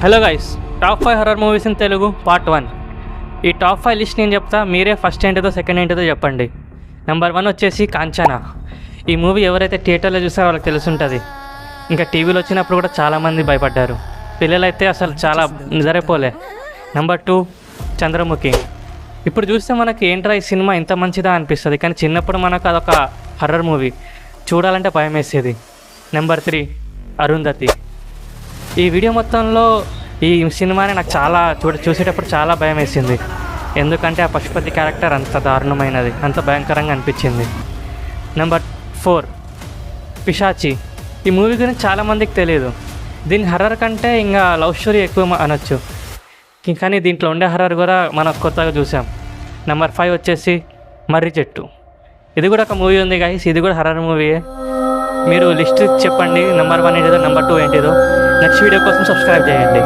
Hello guys, top 5 horror movies in Telugu part 1. ఈ top 5 list నేను చెప్తా, మీరే ఫస్ట్ ఏంటిదో సెకండ్ ఏంటిదో చెప్పండి. నెంబర్ 1 వచ్చేసి కాంచనా. ఈ మూవీ ఎవరైతే థియేటర్లో చూసారో వాళ్ళకి తెలుసుంటుంది. ఇంకా టీవీలో వచ్చినప్పుడు కూడా చాలామంది భయపడ్డారు. పిల్లలైతే అసలు చాలా నిద్రపోలే. నెంబర్ 2 చంద్రముఖి. ఇప్పుడు చూస్తే మనకి ఏంట్రా ఈ సినిమా ఇంత మంచిదా అనిపిస్తుంది, కానీ చిన్నప్పుడు మనకు అదొక హర్రర్ మూవీ, చూడాలంటే భయం వేసేది. నెంబర్ 3 అరుంధతి. ఈ వీడియో మొత్తంలో ఈ సినిమాని నాకు చాలా చూసేటప్పుడు చాలా భయం వేసింది. ఎందుకంటే ఆ పశుపతి క్యారెక్టర్ అంత దారుణమైనది, అంత భయంకరంగా అనిపించింది. నెంబర్ 4 పిశాచి. ఈ మూవీ గురించి చాలామందికి తెలియదు. దీని హర్రర్ కంటే ఇంకా లవ్ స్టోరీ ఎక్కువ అనొచ్చు, కానీ దీంట్లో ఉండే హర్రర్ కూడా మనం కొత్తగా చూసాం. నెంబర్ 5 వచ్చేసి మర్రి చెట్టు. ఇది కూడా ఒక మూవీ ఉంది గైస్, ఇది కూడా హర్రర్ మూవీయే. మీరు లిస్ట్ చెప్పండి, నెంబర్ 1 ఏంటిదో, నెంబర్ 2 ఏంటిదో. నెక్స్ట్ వీడియో కోసం సబ్స్క్రైబ్ చేయండి.